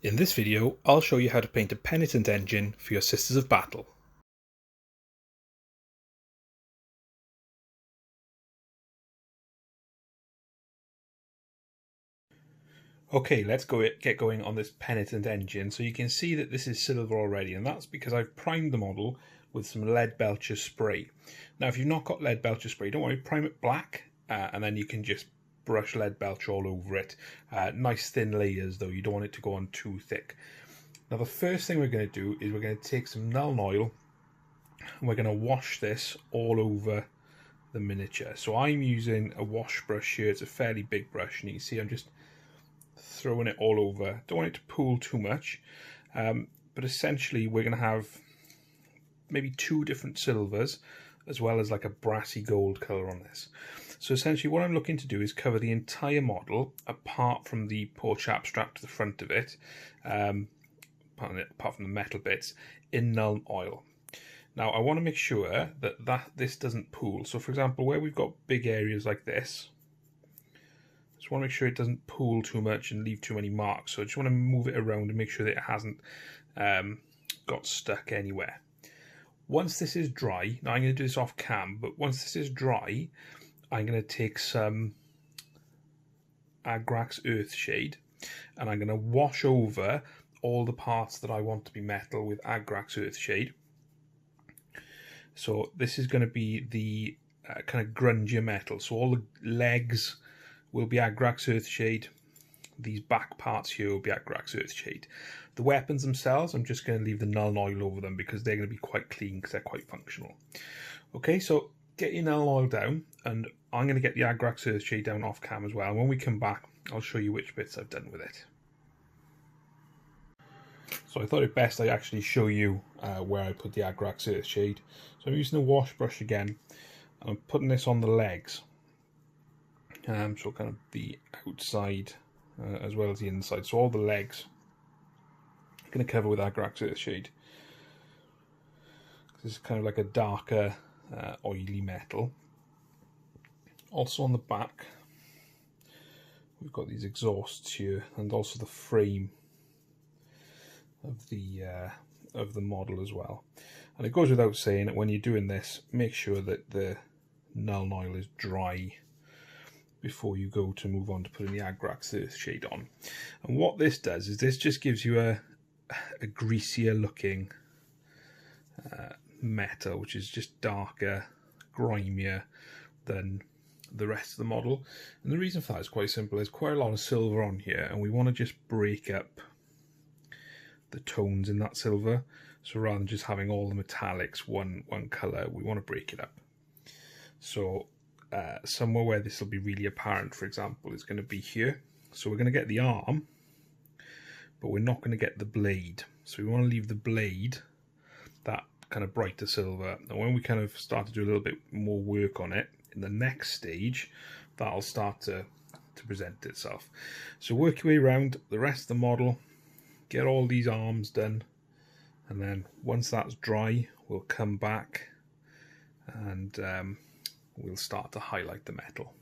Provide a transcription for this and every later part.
In this video, I'll show you how to paint a Penitent Engine for your Sisters of Battle. Okay, let's get going on this Penitent Engine. So you can see that this is silver already, and that's because I've primed the model with some Leadbelcher spray. Now, if you've not got Leadbelcher spray, don't worry, prime it black, and then you can just brush Leadbelcher all over it. Nice thin layers though, you don't want it to go on too thick. Now the first thing we're going to do is we're going to take some Nuln Oil and we're going to wash this all over the miniature. So I'm using a wash brush here, it's a fairly big brush, and you can see I'm just throwing it all over. Don't want it to pool too much, but essentially we're going to have maybe two different silvers as well as like a brassy gold colour on this. So essentially what I'm looking to do is cover the entire model apart from the poor chap strapped to the front of it, apart from the metal bits, in Nuln Oil. Now I want to make sure that this doesn't pool. So for example, where we've got big areas like this, just want to make sure it doesn't pool too much and leave too many marks. So I just want to move it around and make sure that it hasn't got stuck anywhere. Once this is dry, now I'm going to do this off cam, but once this is dry, I'm going to take some Agrax Earthshade and I'm going to wash over all the parts that I want to be metal with Agrax Earthshade. So this is going to be the kind of grungier metal. So all the legs will be Agrax Earthshade. These back parts here will be Agrax Earthshade. The weapons themselves, I'm just going to leave the Nuln Oil over them because they're going to be quite clean because they're quite functional. Okay, so get your Nuln Oil down, and I'm going to get the Agrax Earthshade down off cam as well. And when we come back, I'll show you which bits I've done with it. So I thought it best I actually show you where I put the Agrax Earthshade. So I'm using a wash brush again, and I'm putting this on the legs. So kind of the outside as well as the inside. So all the legs I'm going to cover with Agrax Earthshade. This is kind of like a darker oily metal. Also on the back we've got these exhausts here, and also the frame of the model as well. And it goes without saying that when you're doing this, make sure that the Nuln Oil is dry before you go to move on to putting the Agrax Earthshade on. And what this does is this just gives you a greasier looking metal, which is just darker, grimier than the rest of the model. And the reason for that is quite simple. There's quite a lot of silver on here, and we want to just break up the tones in that silver. So rather than just having all the metallics one colour, we want to break it up. So somewhere where this will be really apparent, for example, is going to be here. So we're going to get the arm, but we're not going to get the blade. So we want to leave the blade that kind of brighter silver. And when we kind of start to do a little bit more work on it, in the next stage, that'll start to present itself. So work your way around the rest of the model, get all these arms done, and then once that's dry, we'll come back and we'll start to highlight the metal.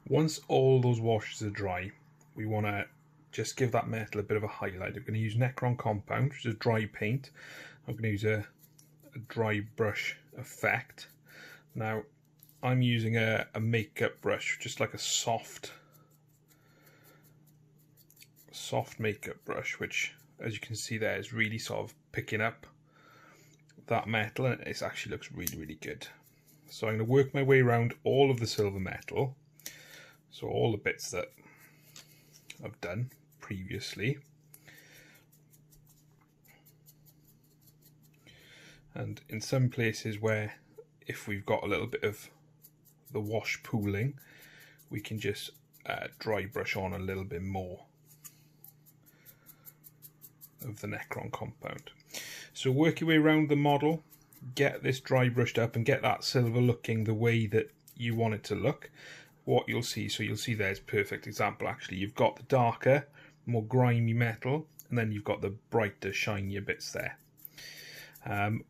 Once all those washes are dry, we want to just give that metal a bit of a highlight. I'm going to use Necron Compound, which is dry paint. I'm going to use a dry brush effect. Now, I'm using a makeup brush, just like a soft makeup brush, which, as you can see there, is really sort of picking up that metal, and it actually looks really, really good. So I'm going to work my way around all of the silver metal, so all the bits that I've done previously. And in some places where, if we've got a little bit of the wash pooling, we can just dry brush on a little bit more of the Necron Compound. So work your way around the model, get this dry brushed up and get that silver looking the way that you want it to look. What you'll see, so you'll see there's a perfect example actually. You've got the darker, more grimy metal, and then you've got the brighter, shinier bits there.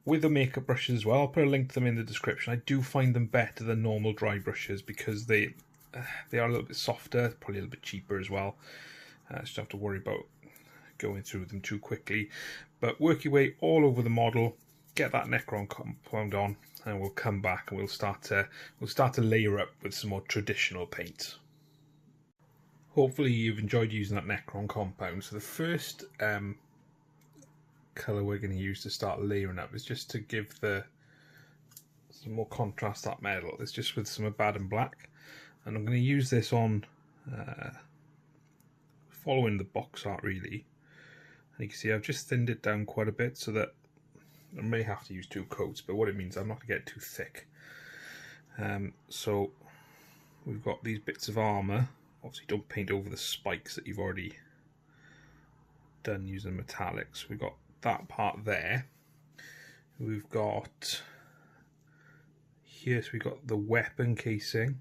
With the makeup brushes as well, I'll put a link to them in the description. I do find them better than normal dry brushes because they are a little bit softer, probably a little bit cheaper as well. Just don't have to worry about going through them too quickly. But work your way all over the model, get that Necron Compound on, and we'll come back and we'll start to layer up with some more traditional paints. Hopefully you've enjoyed using that Necron Compound. So the first colour we're going to use to start layering up is just to give some more contrast to that metal. It's just with some Abaddon Black, and I'm going to use this on following the box art really. And you can see I've just thinned it down quite a bit so that I may have to use 2 coats, but what it means I'm not going to get too thick. So we've got these bits of armour. Obviously don't paint over the spikes that you've already done using metallics. We've got that part there. We've got here, so we've got the weapon casing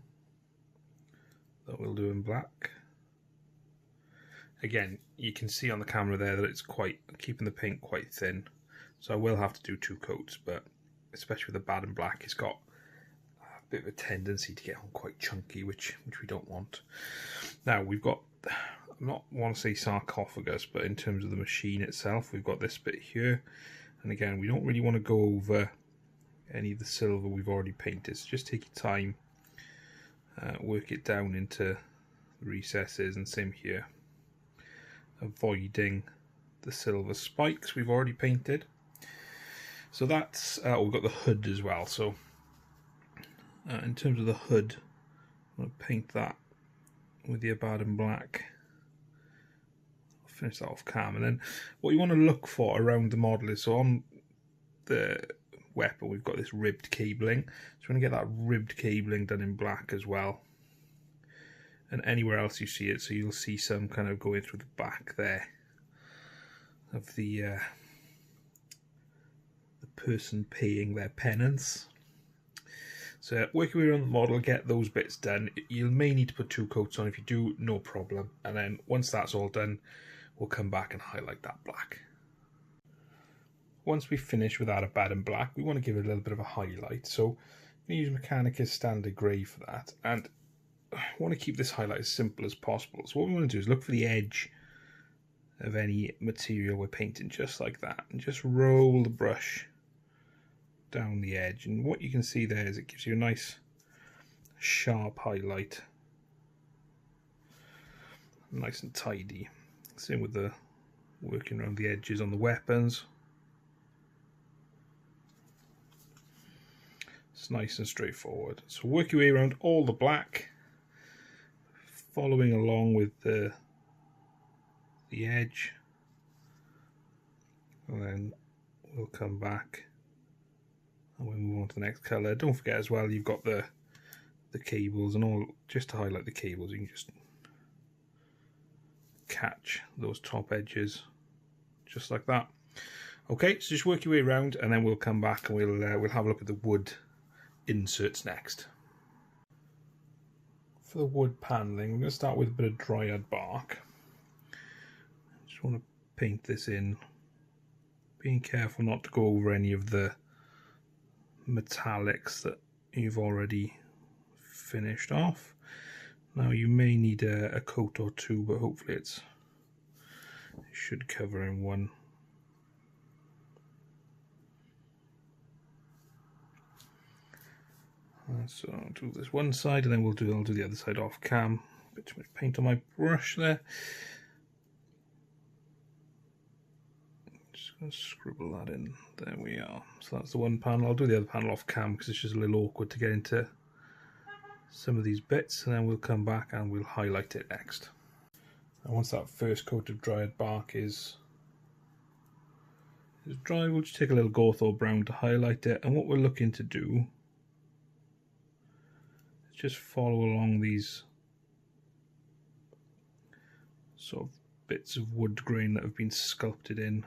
that we'll do in black. Again, you can see on the camera there that it's quite keeping the paint quite thin, so I will have to do 2 coats, but especially with the Abaddon Black, it's got a bit of a tendency to get on quite chunky, which we don't want. Now we've got, I not want to say sarcophagus, but in terms of the machine itself, we've got this bit here, and again we don't really want to go over any of the silver we've already painted, so just take your time, work it down into the recesses, and same here, avoiding the silver spikes we've already painted. So that's we've got the hood as well. So in terms of the hood, I'm going to paint that with the Abaddon Black. I'll finish that off cam, and then what you want to look for around the model is, so on the weapon we've got this ribbed cabling, so we're going to get that ribbed cabling done in black as well, and anywhere else you see it, so you'll see some kind of going through the back there of the person paying their penance. So work your way around the model, get those bits done. You may need to put 2 coats on. If you do, no problem, and then once that's all done, we'll come back and highlight that black. Once we finish with that Abaddon Black, we want to give it a little bit of a highlight, so we use Mechanicus Standard Grey for that, and I want to keep this highlight as simple as possible. So what we want to do is look for the edge of any material we're painting, just like that, and just roll the brush down the edge, and what you can see there is it gives you a nice sharp highlight, nice and tidy. Same with the working around the edges on the weapons. It's nice and straightforward. So work your way around all the black, following along with the edge, and then we'll come back and we'll move on to the next colour. Don't forget as well, you've got the cables and all. Just to highlight the cables, you can just catch those top edges just like that. Okay, so just work your way around, and then we'll come back and we'll have a look at the wood inserts next. For the wood panelling, we're going to start with a bit of dryad bark. Just want to paint this in, being careful not to go over any of the metallics that you've already finished off. Now you may need a coat or 2, but hopefully it should cover in one. So I'll do this one side, and then I'll do the other side off cam. A bit too much paint on my brush there. Just going to scribble that in. There we are. So that's the one panel. I'll do the other panel off cam because it's just a little awkward to get into some of these bits, and then we'll come back and we'll highlight it next. And once that first coat of dryad bark is dry, we'll just take a little Gawthor brown to highlight it, and what we're looking to do is just follow along these sort of bits of wood grain that have been sculpted in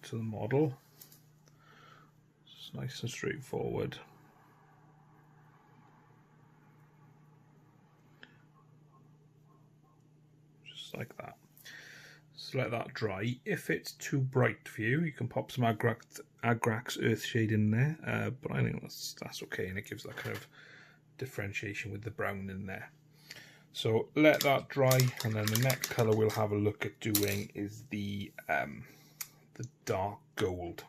to the model. It's nice and straightforward. Just like that. So let that dry. If it's too bright for you, you can pop some Agrax Earthshade in there, but I think that's okay, and it gives that kind of differentiation with the brown in there. So let that dry, and then the next colour we'll have a look at doing is the dark gold.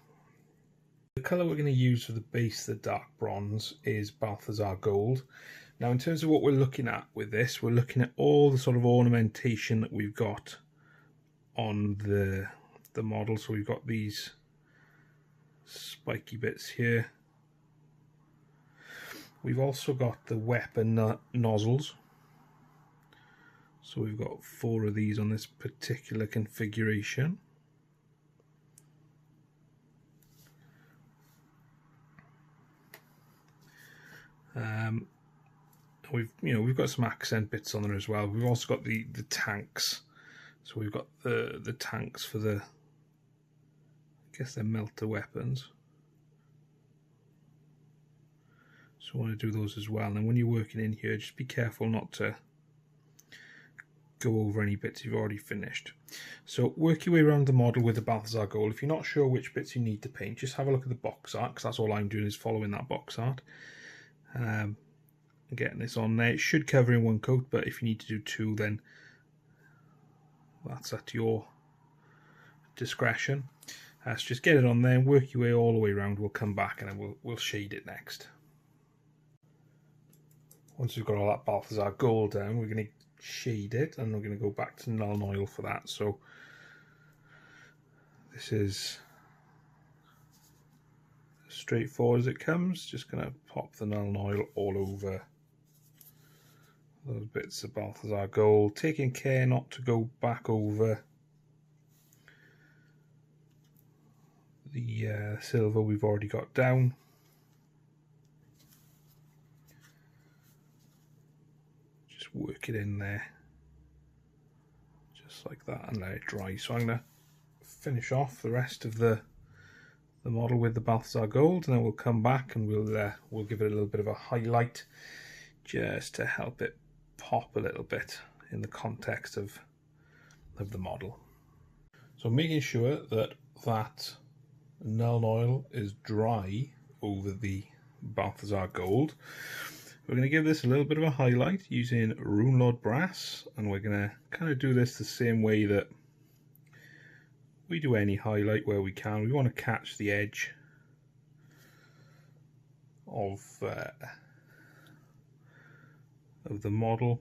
The colour we're going to use for the base of the dark bronze is Balthasar Gold. Now in terms of what we're looking at with this, we're looking at all the sort of ornamentation that we've got on the model. So we've got these spiky bits here. We've also got the weapon nozzles. So we've got 4 of these on this particular configuration. We've got some accent bits on there as well. We've also got the tanks. So we've got the tanks for the, I guess they're melter weapons. So I want to do those as well. And when you're working in here, just be careful not to go over any bits you've already finished. So work your way around the model with the Balthasar Gold. If you're not sure which bits you need to paint, just have a look at the box art, because that's all I'm doing is following that box art. Getting this on there. It should cover in 1 coat, but if you need to do 2, then that's at your discretion. So just get it on there and work your way all the way around. We'll come back and then we'll shade it next. Once we've got all that Balthasar Gold down, we're going to shade it, and we're going to go back to Nuln Oil for that. So this is as straightforward as it comes. Just going to pop the Nuln Oil all over those bits of Balthasar Gold, taking care not to go back over the silver we've already got down. Just work it in there, just like that, and let it dry. So I'm going to finish off the rest of the model with the Balthasar Gold, and then we'll come back and we'll give it a little bit of a highlight, just to help it pop a little bit in the context of the model. So making sure that Nuln Oil is dry over the Balthasar Gold, we're going to give this a little bit of a highlight using Runelord Brass, and we're going to kind of do this the same way that we do any highlight where we can. We want to catch the edge of the model.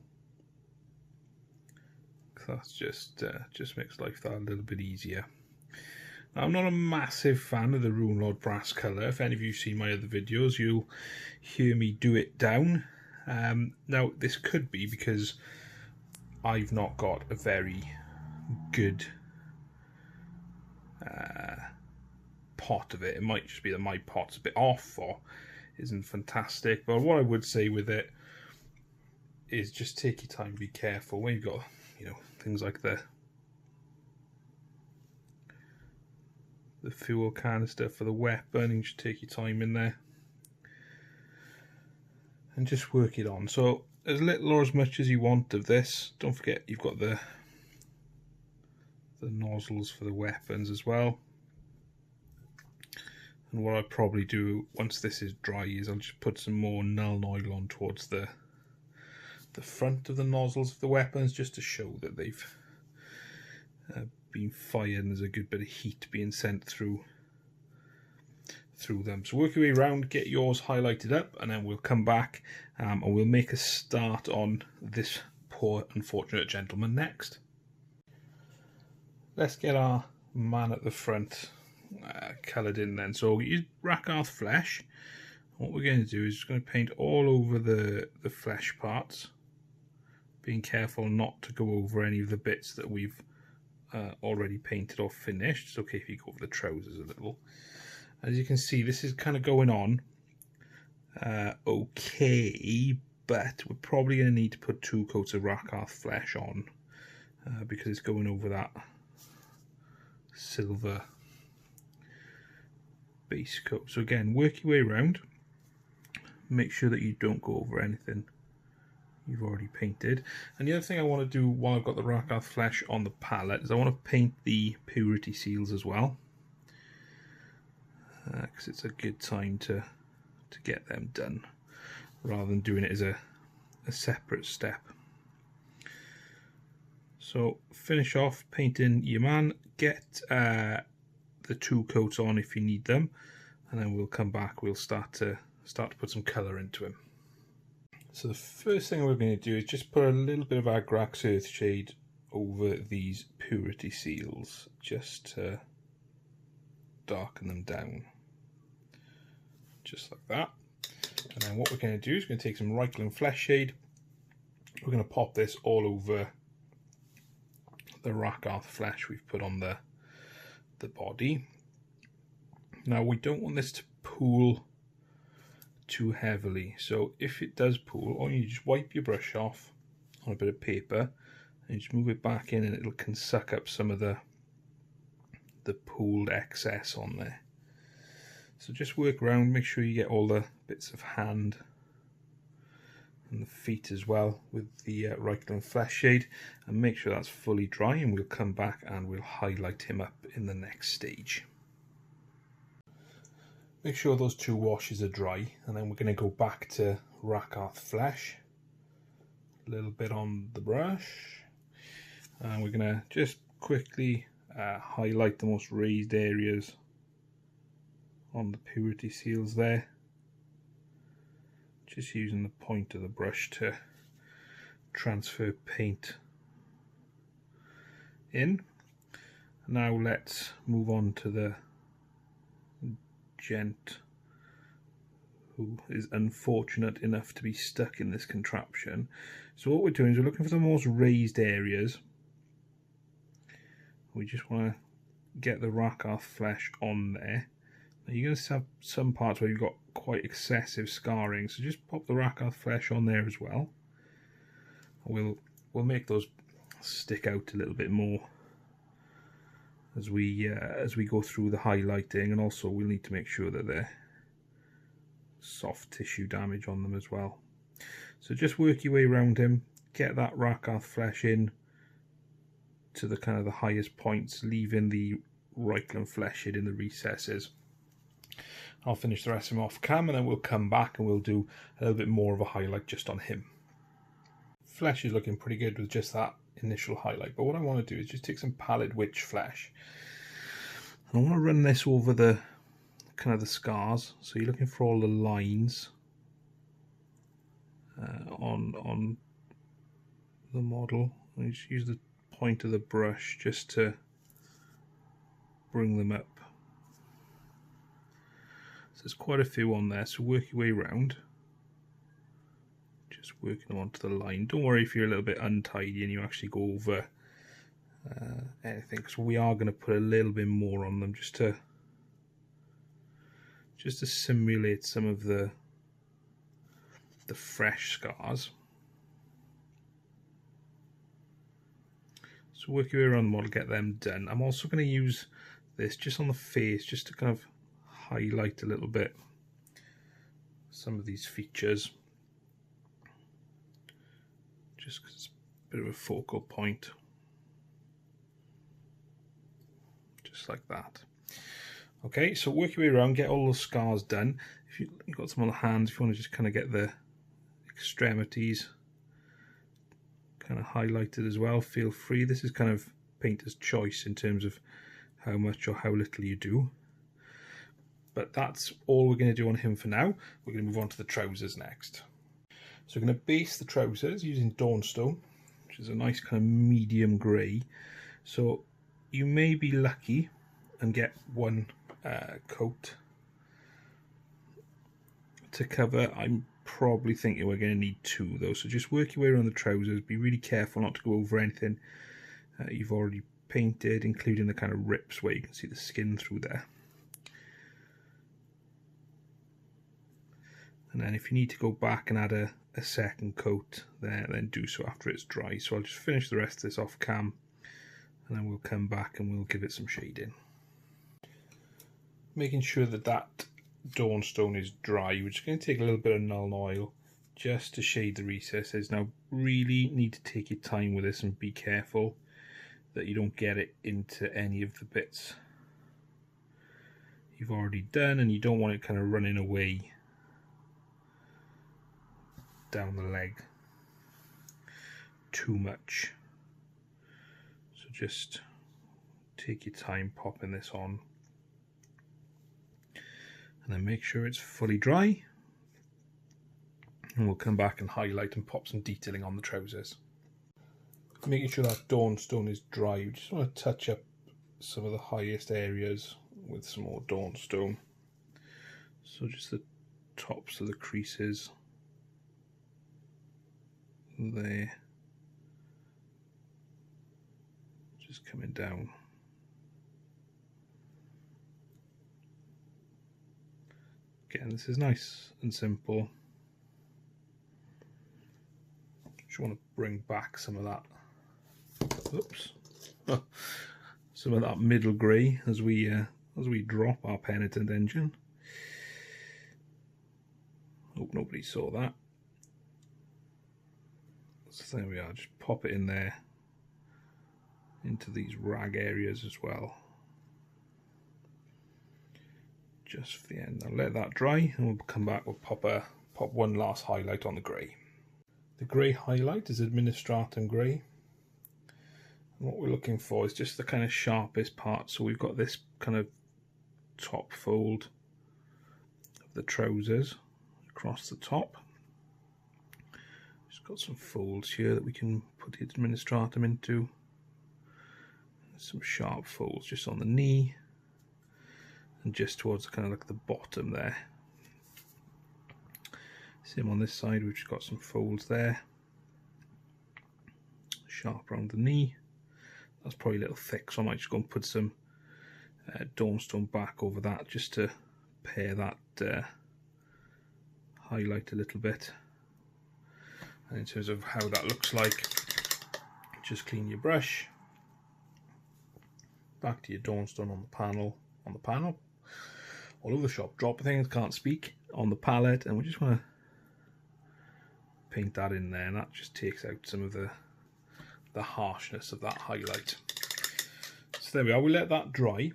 That's just makes life that a little bit easier. Now, I'm not a massive fan of the Runelord Brass colour. If any of you see my other videos, you'll hear me do it down. Now this could be because I've not got a very good pot of it. It might just be that my pot's a bit off or isn't fantastic, but what I would say with it is just take your time, be careful when you've got, things like the fuel canister for the weapon, and just take your time in there and just work it on. So as little or as much as you want of this. Don't forget you've got the nozzles for the weapons as well. And what I'll probably do once this is dry is I'll just put some more Nuln Oil on towards the front of the nozzles of the weapons, just to show that they've been fired and there's a good bit of heat being sent through them. So work your way around, get yours highlighted up, and then we'll come back and we'll make a start on this poor unfortunate gentleman next. Let's get our man at the front coloured in then. So we use Rakarth Flesh. What we're going to do is just going to paint all over the flesh parts, being careful not to go over any of the bits that we've already painted or finished. It's okay if you go over the trousers a little. As you can see, this is kind of going on okay, but we're probably going to need to put 2 coats of Rakarth Flesh on because it's going over that silver base coat. So again, work your way around, make sure that you don't go over anything you've already painted. And the other thing I want to do while I've got the Rakarth Flesh on the palette is I want to paint the purity seals as well, because it's a good time to get them done rather than doing it as a separate step. So finish off painting your man, get the 2 coats on if you need them, and then we'll come back, we'll start to put some colour into him. So the first thing we're going to do is just put a little bit of Agrax Earthshade over these purity seals, just to darken them down, just like that. And then what we're going to do is we're going to take some Reikland Fleshshade, we're going to pop this all over the Rakarth Flesh we've put on the body. Now we don't want this to pool too heavily, so if it does pool, all you just wipe your brush off on a bit of paper and just move it back in, and it can suck up some of the pooled excess on there. So just work around, make sure you get all the bits of hand and the feet as well with the Reikland Fleshshade, and make sure that's fully dry, and we'll come back and we'll highlight him up in the next stage. Make sure those 2 washes are dry, and then we're going to go back to Rakarth Flesh, a little bit on the brush, and we're going to just quickly highlight the most raised areas on the purity seals there, just using the point of the brush to transfer paint in. Now let's move on to the gent who is unfortunate enough to be stuck in this contraption. So what we're doing is we're looking for the most raised areas. We just want to get the Rakarth Flesh on there. Now you're going to have some parts where you've got quite excessive scarring, so just pop the Rakarth Flesh on there as well. We'll make those stick out a little bit more as we go through the highlighting, and also we'll need to make sure that there's soft tissue damage on them as well. So just work your way around him, get that Rakarth Flesh in to the kind of the highest points, leaving the Reikland Fleshshade in the recesses. I'll finish the rest of him off cam, and then we'll come back and we'll do a little bit more of a highlight just on him. Flesh is looking pretty good with just that initial highlight, but what I want to do is just take some Pallid Witch Flesh, and I want to run this over the kind of the scars, so you're looking for all the lines on the model, and you just use the point of the brush just to bring them up. So there's quite a few on there, so work your way around, just working them onto the line. Don't worry if you're a little bit untidy and you actually go over anything, because we are going to put a little bit more on them just to simulate some of the fresh scars. So work your way around the model, get them done. I'm also going to use this just on the face, just to kind of highlight a little bit some of these features, just because it's a bit of a focal point, just like that. Okay, so work your way around, get all those scars done. If you've got some on the hands, if you want to just kind of get the extremities kind of highlighted as well, feel free. This is kind of painter's choice in terms of how much or how little you do. But that's all we're going to do on him for now. We're going to move on to the trousers next. So we're going to base the trousers using Dawnstone, which is a nice kind of medium grey. So you may be lucky and get one coat to cover. I'm probably thinking we're going to need 2 though, so just work your way around the trousers. Be really careful not to go over anything you've already painted, including the kind of rips where you can see the skin through there. And then if you need to go back and add a second coat there, then do so after it's dry. So I'll just finish the rest of this off cam, and then we'll come back and we'll give it some shading. Making sure that that Dawnstone is dry, we're just going to take a little bit of Nuln Oil just to shade the recesses. Now really need to take your time with this and be careful that you don't get it into any of the bits you've already done, and you don't want it kind of running away down the leg too much. just take your time popping this on, and then make sure it's fully dry, and we'll come back and highlight and pop some detailing on the trousers. Making sure that Dawnstone is dry, you just want to touch up some of the highest areas with some more Dawnstone. So just the tops of the creases there, just coming down. Again, this is nice and simple. Just want to bring back some of that, oops, some of that middle grey as we drop our Penitent Engine. Hope nobody saw that. So there we are, just pop it in there, into these rag areas as well. Just for the end. Now let that dry and we'll come back, we'll pop one last highlight on the grey. The grey highlight is Administratum Grey. And what we're looking for is just the kind of sharpest part. So we've got this kind of top fold of the trousers across the top. Just got some folds here that we can put the Administratum into. Some sharp folds just on the knee and just towards kind of like the bottom there. Same on this side, we've just got some folds there, sharp around the knee. That's probably a little thick, so I might just go and put some Dawnstone back over that just to pair that highlight a little bit. And in terms of how that looks like, just clean your brush, back to your Dawnstone on the panel, all over the shop, drop things, can't speak, on the palette, and we just want to paint that in there, and that just takes out some of the harshness of that highlight. So there we are, we let that dry,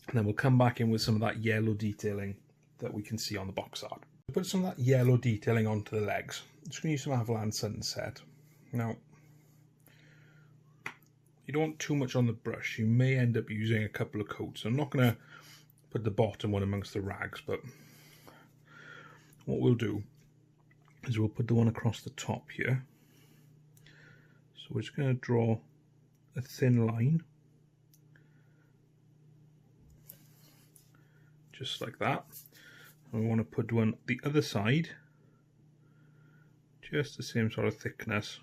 and then we'll come back in with some of that yellow detailing that we can see on the box art. Put some of that yellow detailing onto the legs. I'm just going to use some Averland Sunset. Now, you don't want too much on the brush, you may end up using a couple of coats. I'm not going to put the bottom one amongst the rags, but what we'll do is we'll put the one across the top here. So we're just going to draw a thin line, just like that. And we want to put one the other side, just the same sort of thickness,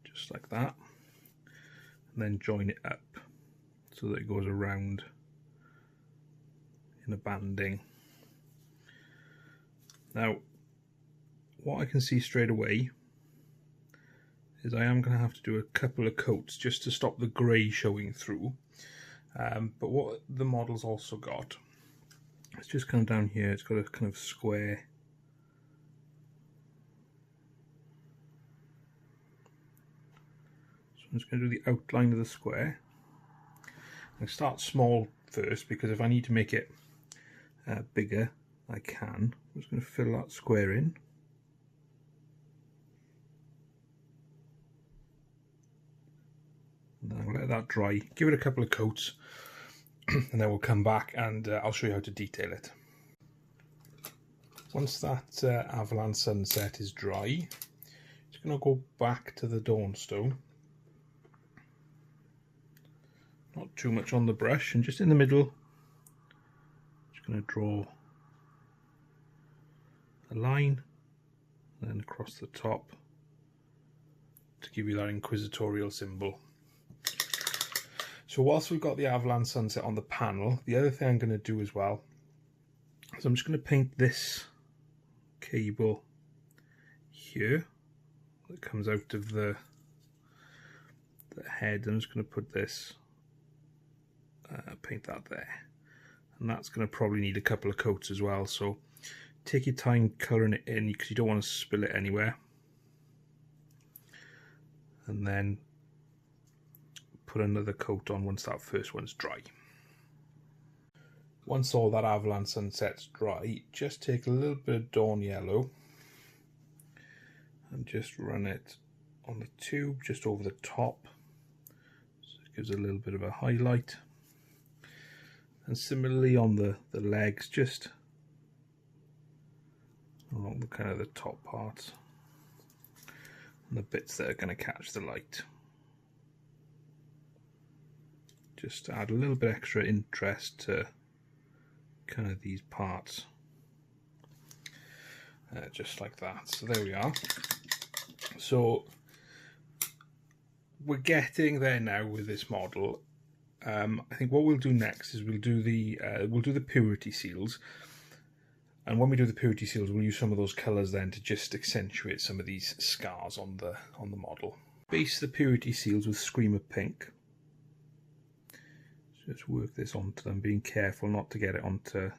just like that, and then join it up so that it goes around in a banding. Now, what I can see straight away is I am going to have to do a couple of coats just to stop the grey showing through. But what the model's also got, it's just kind of down here, it's got a kind of square. So I'm just going to do the outline of the square. And start small first, because if I need to make it bigger, I can. I'm just going to fill that square in. And then I'll let that dry, give it a couple of coats, and then we'll come back and I'll show you how to detail it. Once that Averland Sunset is dry, just going to go back to the Dawnstone. Not too much on the brush, and just in the middle, just going to draw a line, and then across the top to give you that inquisitorial symbol. So whilst we've got the Averland Sunset on the panel, the other thing I'm going to do as well is I'm just going to paint this cable here that comes out of the head. I'm just going to put this, paint that there, and that's going to probably need a couple of coats as well, so take your time colouring it in because you don't want to spill it anywhere, and then put another coat on once that first one's dry. Once all that Averland Sunset's dry, just take a little bit of Dorn Yellow and just run it on the tube, just over the top, so it gives a little bit of a highlight. And similarly on the legs, just along the kind of the top parts and the bits that are going to catch the light. Just add a little bit extra interest to kind of these parts, just like that. So there we are. So we're getting there now with this model. I think what we'll do next is we'll do the purity seals, and when we do the purity seals, we'll use some of those colours then to just accentuate some of these scars on the model. Base the purity seals with Screamer Pink. Just work this onto them, being careful not to get it onto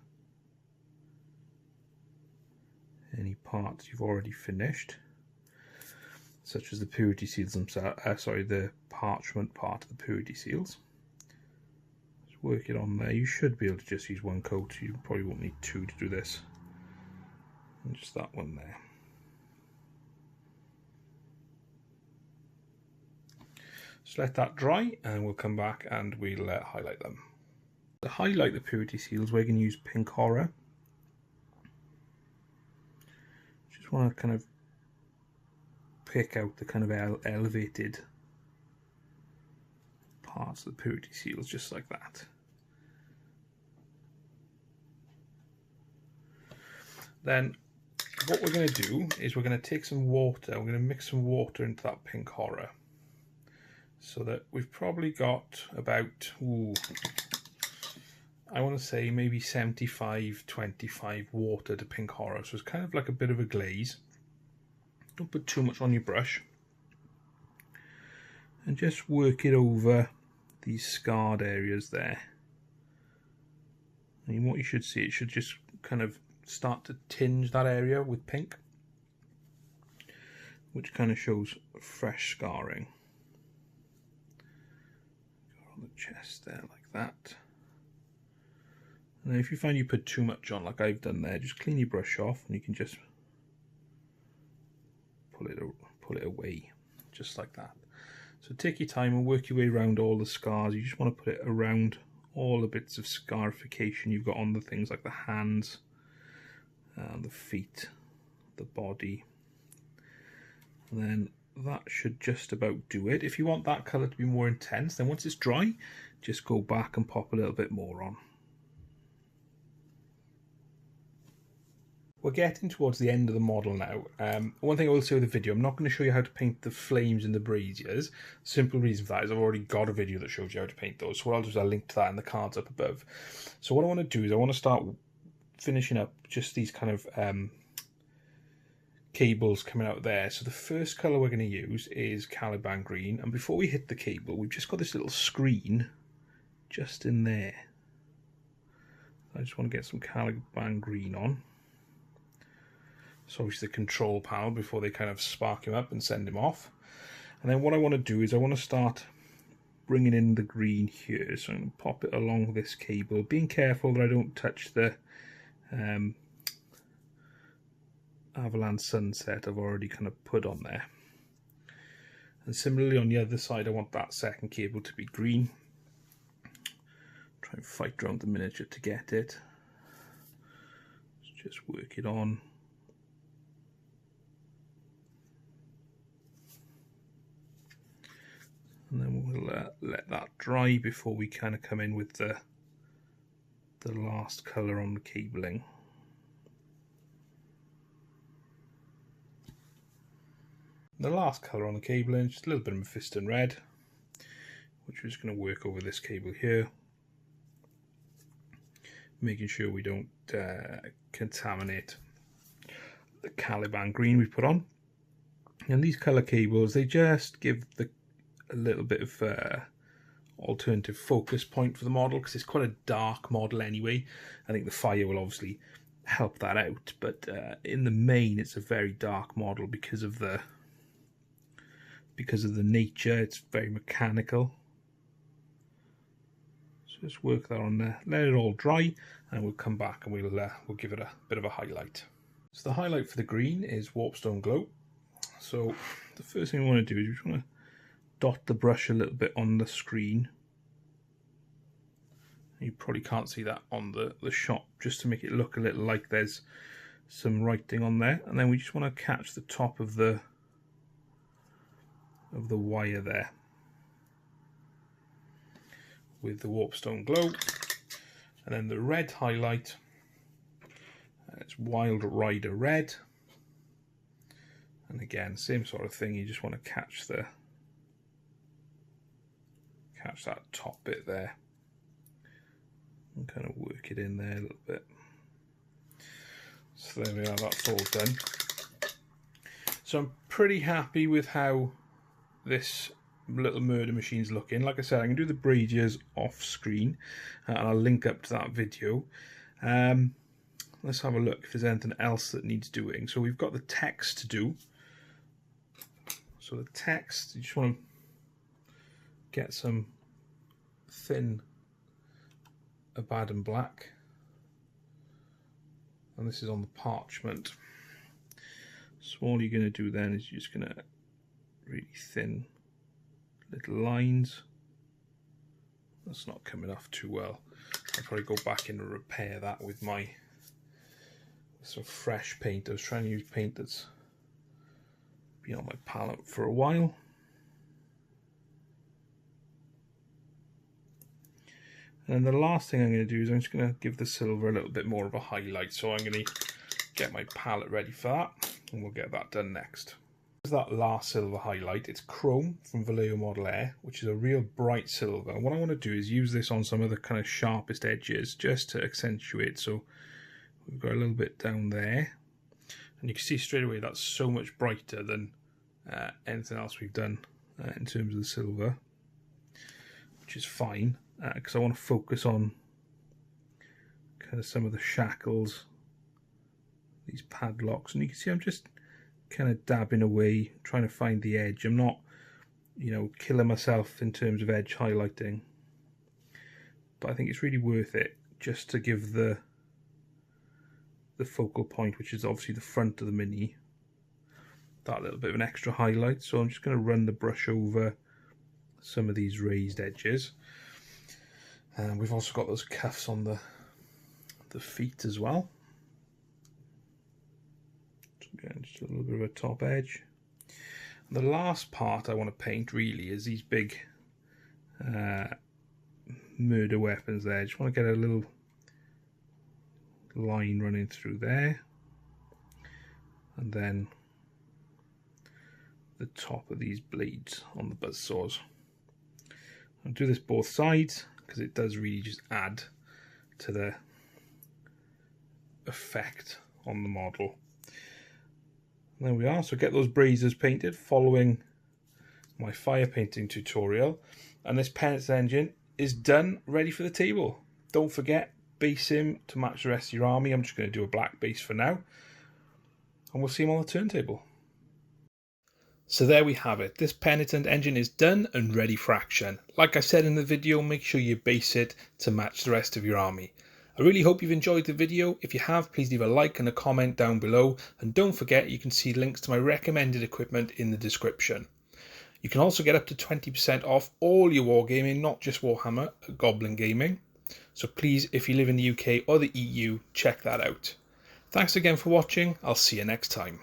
any parts you've already finished, such as the purity seals themselves. The parchment part of the purity seals. Just work it on there. You should be able to just use one coat. You probably won't need two to do this. And just that one there. Just let that dry, and we'll come back and we'll highlight them. To highlight the purity seals, we're going to use Pink Horror. Just want to kind of pick out the kind of elevated parts of the purity seals, just like that. Then what we're going to do is we're going to take some water, we're going to mix some water into that Pink Horror, so that we've probably got about, I want to say maybe 75-25 water to Pink Horror, so it's kind of like a bit of a glaze. Don't put too much on your brush, and just work it over these scarred areas there. And what you should see, it should just kind of start to tinge that area with pink, which kind of shows fresh scarring. Go on the chest there like that. And if you find you put too much on, like I've done there, just clean your brush off and you can just pull it away, just like that. So take your time and work your way around all the scars. You just want to put it around all the bits of scarification you've got on the things like the hands, the feet, the body. And then that should just about do it. If you want that colour to be more intense, then once it's dry, just go back and pop a little bit more on. We're getting towards the end of the model now. One thing I will say with the video, I'm not going to show you how to paint the flames in the braziers. Simple reason for that is I've already got a video that shows you how to paint those. So what I'll do is I'll link to that in the cards up above. So what I want to do is I want to start finishing up just these kind of cables coming out there. So the first colour we're going to use is Caliban Green. And before we hit the cable, we've just got this little screen just in there. I just want to get some Caliban Green on. So obviously the control panel before they kind of spark him up and send him off. And then what I want to do is I want to start bringing in the green here. So I'm going to pop it along this cable, being careful that I don't touch the Averland Sunset I've already kind of put on there. And similarly on the other side, I want that second cable to be green. Try and fight around the miniature to get it. Let's just work it on. And then we'll let that dry before we kind of come in with the last colour on the cabling. The last colour on the cabling, just a little bit of Mephiston Red, which we're just going to work over this cable here, making sure we don't contaminate the Caliban Green we put on. And these colour cables, they just give a little bit of alternative focus point for the model, because it's quite a dark model anyway. I think the fire will obviously help that out, but in the main it's a very dark model because of the nature. It's very mechanical. So just work that on there, let it all dry, and we'll come back and we'll give it a bit of a highlight. So the highlight for the green is Warpstone Glow. So the first thing we want to do is we just want to dot the brush a little bit on the screen. You probably can't see that on the shot, just to make it look a little like there's some writing on there. And then we just want to catch the top of the wire there with the Warpstone Glow. And then the red highlight, it's Wild Rider Red. And again, same sort of thing, you just want to catch that top bit there and kind of work it in there a little bit. So there we are, that's all done. So I'm pretty happy with how this little murder machine's looking. Like I said, I can do the braziers off screen and I'll link up to that video. Let's have a look if there's anything else that needs doing. So we've got the text to do. So the text, you just want to get some thin Abaddon Black, and this is on the parchment. So all you're going to do then is you're just going to really thin little lines. That's not coming off too well. I'll probably go back in and repair that with some fresh paint. I was trying to use paint that's been on my palette for a while. And then the last thing I'm going to do is I'm just going to give the silver a little bit more of a highlight. So I'm going to get my palette ready for that, and we'll get that done next. That last silver highlight, it's chrome from Vallejo Model Air, which is a real bright silver. And what I want to do is use this on some of the kind of sharpest edges just to accentuate. So we've got a little bit down there, and you can see straight away that's so much brighter than anything else we've done in terms of the silver, which is fine because I want to focus on kind of some of the shackles, these padlocks, and you can see I'm just kind of dabbing away, trying to find the edge. I'm not, killing myself in terms of edge highlighting, but I think it's really worth it just to give the focal point, which is obviously the front of the Mini, that little bit of an extra highlight. So I'm just going to run the brush over some of these raised edges. And we've also got those cuffs on the feet as well. So again, just a little bit of a top edge. And the last part I want to paint really is these big murder weapons there. I just want to get a little line running through there, and then the top of these blades on the buzzsaws. I'll do this both sides because it does really just add to the effect on the model. And there we are. So get those braziers painted following my fire painting tutorial, and this Penitent Engine is done, ready for the table. Don't forget, base him to match the rest of your army. I'm just going to do a black base for now, and we'll see him on the turntable. So there we have it. This Penitent Engine is done and ready for action. Like I said in the video, make sure you base it to match the rest of your army. I really hope you've enjoyed the video. If you have, please leave a like and a comment down below, and don't forget you can see links to my recommended equipment in the description. You can also get up to 20% off all your wargaming, not just Warhammer, at Goblin Gaming. So please, if you live in the UK or the EU, check that out. Thanks again for watching. I'll see you next time.